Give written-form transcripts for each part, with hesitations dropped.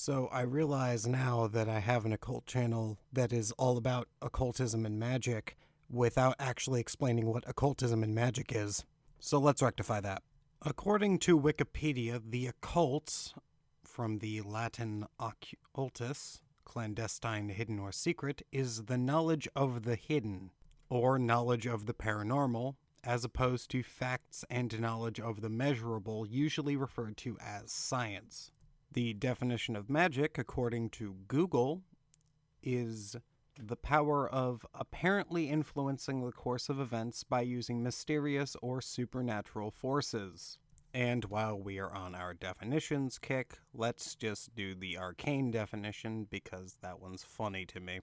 So I realize now that I have an occult channel that is all about occultism and magic without actually explaining what occultism and magic is. So let's rectify that. According to Wikipedia, the occult, from the Latin occultus, clandestine, hidden, or secret, is the knowledge of the hidden, or knowledge of the paranormal, as opposed to facts and knowledge of the measurable, usually referred to as science. The definition of magic, according to Google, is the power of apparently influencing the course of events by using mysterious or supernatural forces. And while we are on our definitions kick, let's just do the arcane definition because that one's funny to me.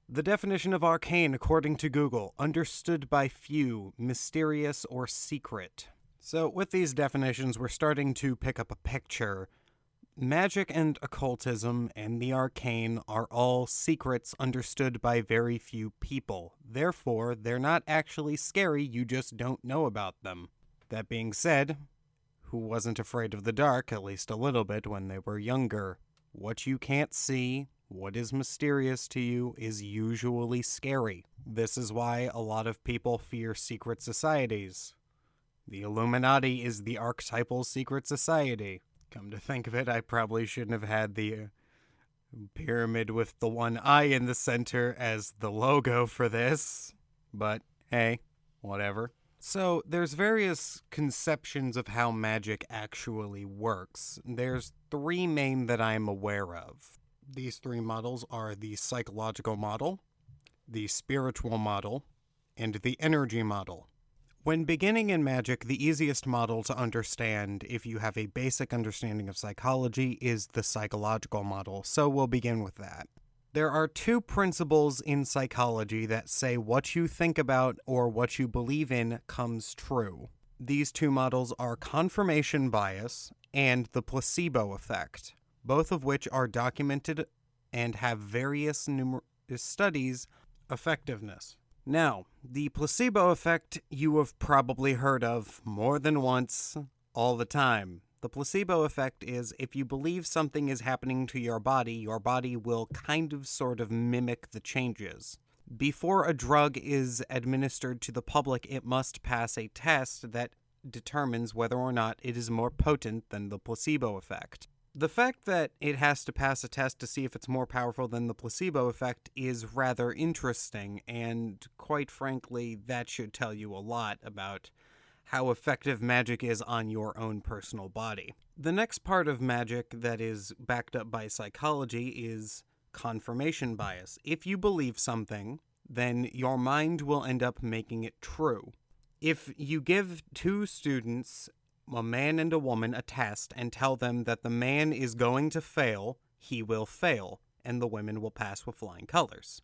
The definition of arcane, according to Google, understood by few, mysterious or secret. So with these definitions, we're starting to pick up a picture. Magic and occultism and the arcane are all secrets understood by very few people. Therefore, they're not actually scary, you just don't know about them. That being said, who wasn't afraid of the dark, at least a little bit, when they were younger? What you can't see, what is mysterious to you, is usually scary. This is why a lot of people fear secret societies. The Illuminati is the archetypal secret society. Come to think of it, I probably shouldn't have had the pyramid with the one eye in the center as the logo for this. But hey, whatever. So there's various conceptions of how magic actually works. There's three main that I'm aware of. These three models are the psychological model, the spiritual model, and the energy model. When beginning in magic, the easiest model to understand if you have a basic understanding of psychology is the psychological model, so we'll begin with that. There are two principles in psychology that say what you think about or what you believe in comes true. These two models are confirmation bias and the placebo effect, both of which are documented and have various numerous studies' effectiveness. Now, the placebo effect you have probably heard of more than once, all the time. The placebo effect is if you believe something is happening to your body will kind of sort of mimic the changes. Before a drug is administered to the public, it must pass a test that determines whether or not it is more potent than the placebo effect. The fact that it has to pass a test to see if it's more powerful than the placebo effect is rather interesting, and quite frankly, that should tell you a lot about how effective magic is on your own personal body. The next part of magic that is backed up by psychology is confirmation bias. If you believe something, then your mind will end up making it true. If you give two students, a man and a woman, a test and tell them that the man is going to fail, he will fail, and the women will pass with flying colors.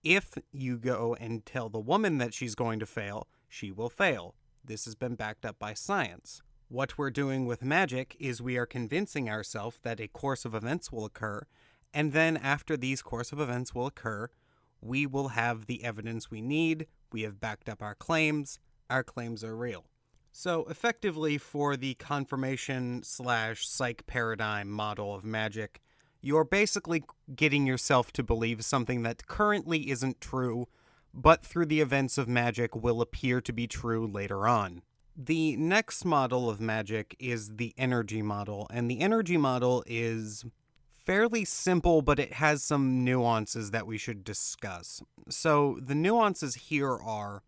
If you go and tell the woman that she's going to fail, she will fail. This has been backed up by science. What we're doing with magic is we are convincing ourselves that a course of events will occur, and then after these course of events will occur, we will have the evidence we need, we have backed up our claims are real. So effectively, for the confirmation/psych paradigm model of magic, you're basically getting yourself to believe something that currently isn't true, but through the events of magic will appear to be true later on. The next model of magic is the energy model, and the energy model is fairly simple, but it has some nuances that we should discuss. So the nuances here are: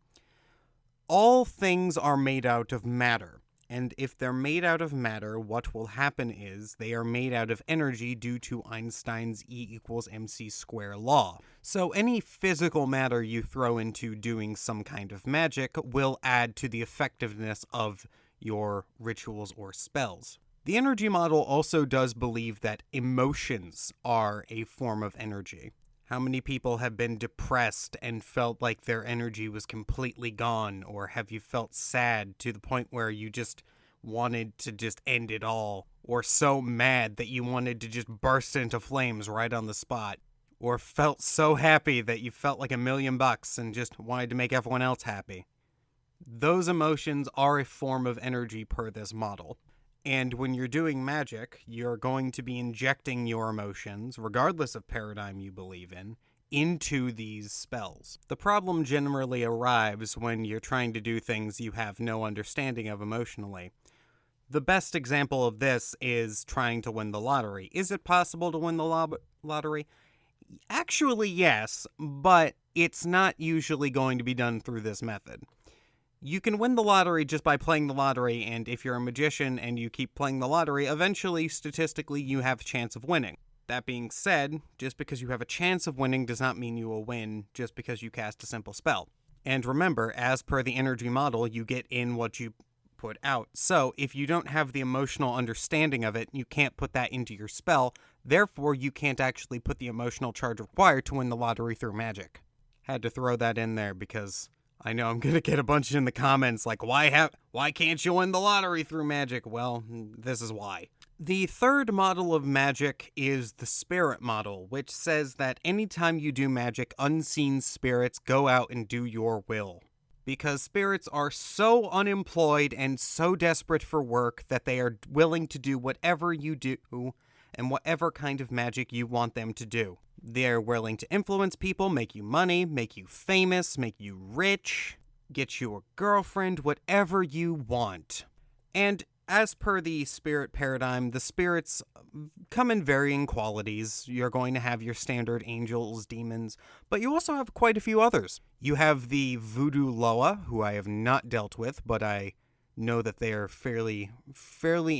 all things are made out of matter, and if they're made out of matter, what will happen is they are made out of energy due to Einstein's E=mc² law. So any physical matter you throw into doing some kind of magic will add to the effectiveness of your rituals or spells. The energy model also does believe that emotions are a form of energy. How many people have been depressed and felt like their energy was completely gone? Or have you felt sad to the point where you just wanted to just end it all? Or so mad that you wanted to just burst into flames right on the spot? Or felt so happy that you felt like $1,000,000 and just wanted to make everyone else happy? Those emotions are a form of energy per this model. And when you're doing magic, you're going to be injecting your emotions, regardless of paradigm you believe in, into these spells. The problem generally arrives when you're trying to do things you have no understanding of emotionally. The best example of this is trying to win the lottery. Is it possible to win the lottery? Actually, yes, but it's not usually going to be done through this method. You can win the lottery just by playing the lottery, and if you're a magician and you keep playing the lottery, eventually, statistically, you have a chance of winning. That being said, just because you have a chance of winning does not mean you will win just because you cast a simple spell. And remember, as per the energy model, you get in what you put out. So, if you don't have the emotional understanding of it, you can't put that into your spell. Therefore, you can't actually put the emotional charge required to win the lottery through magic. Had to throw that in there because I know I'm going to get a bunch in the comments like, why can't you win the lottery through magic? Well, this is why. The third model of magic is the spirit model, which says that anytime you do magic, unseen spirits go out and do your will. Because spirits are so unemployed and so desperate for work that they are willing to do whatever you do and whatever kind of magic you want them to do. They're willing to influence people, make you money, make you famous, make you rich, get you a girlfriend, whatever you want. And as per the spirit paradigm, the spirits come in varying qualities. You're going to have your standard angels, demons, but you also have quite a few others. You have the voodoo Loa, who I have not dealt with, but I know that they are fairly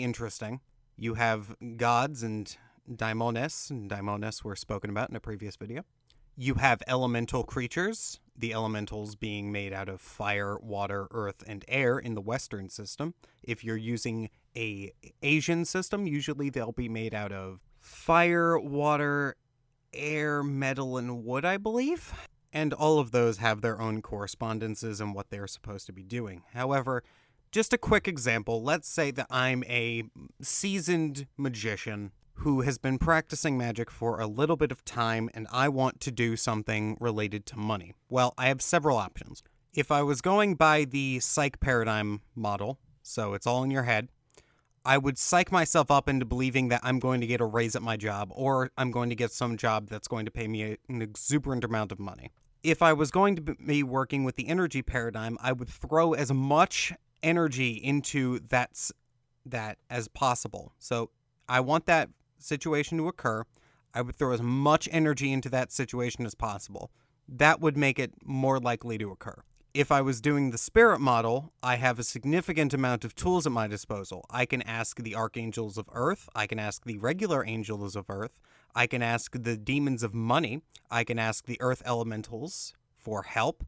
interesting. You have gods and daimones, and daimones were spoken about in a previous video. You have elemental creatures, the elementals being made out of fire, water, earth, and air in the Western system. If you're using a Asian system, usually they'll be made out of fire, water, air, metal, and wood, I believe. And all of those have their own correspondences and what they're supposed to be doing. However, just a quick example, let's say that I'm a seasoned magician who has been practicing magic for a little bit of time and I want to do something related to money. Well, I have several options. If I was going by the psych paradigm model, so it's all in your head, I would psych myself up into believing that I'm going to get a raise at my job or I'm going to get some job that's going to pay me an exuberant amount of money. If I was going to be working with the energy paradigm, I would throw as much energy into that as possible. So I want that situation to occur. I would throw as much energy into that situation as possible. That would make it more likely to occur. If I was doing the spirit model, I have a significant amount of tools at my disposal. I can ask the archangels of earth. I can ask the regular angels of earth. I can ask the demons of money. I can ask the earth elementals for help.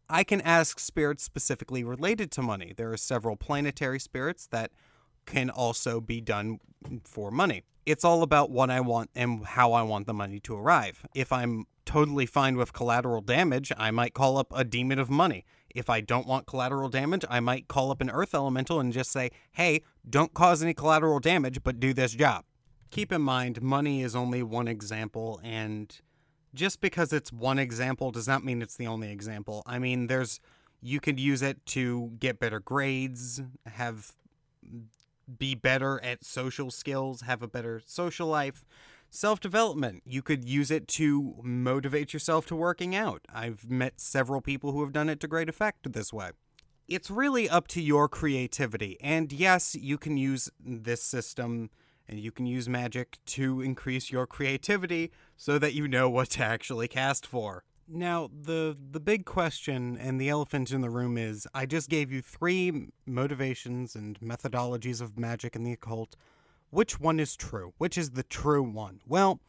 I can ask spirits specifically related to money. There are several planetary spirits that can also be done for money. It's all about what I want and how I want the money to arrive. If I'm totally fine with collateral damage, I might call up a demon of money. If I don't want collateral damage, I might call up an earth elemental and just say, hey, don't cause any collateral damage, but do this job. Keep in mind, money is only one example, and just because it's one example does not mean it's the only example. I mean, you could use it to get better grades, be better at social skills, have a better social life. Self-development. You could use it to motivate yourself to working out. I've met several people who have done it to great effect this way. It's really up to your creativity. And yes, you can use this system and you can use magic to increase your creativity so that you know what to actually cast for. Now, the big question and the elephant in the room is, I just gave you 3 motivations and methodologies of magic and the occult. Which one is true? Which is the true one? Well,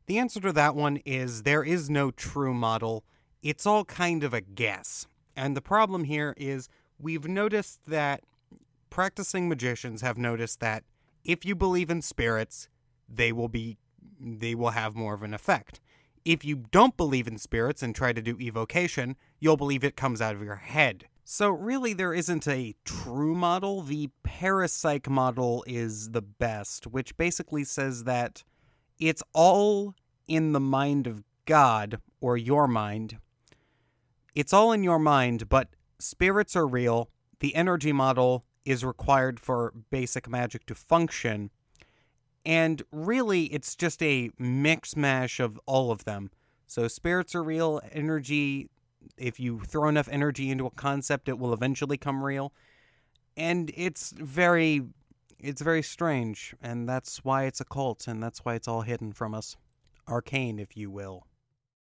the answer to that one is there is no true model. It's all kind of a guess. And the problem here is we've noticed that practicing magicians have noticed that if you believe in spirits, they will have more of an effect. If you don't believe in spirits and try to do evocation, you'll believe it comes out of your head. So really there isn't a true model. The parapsych model is the best, which basically says that it's all in the mind of God, or your mind. It's all in your mind, but spirits are real. The energy model is required for basic magic to function. And really, it's just a mix mash of all of them. So spirits are real, energy, if you throw enough energy into a concept, it will eventually come real. And it's very strange, and that's why it's a cult, and that's why it's all hidden from us. Arcane, if you will.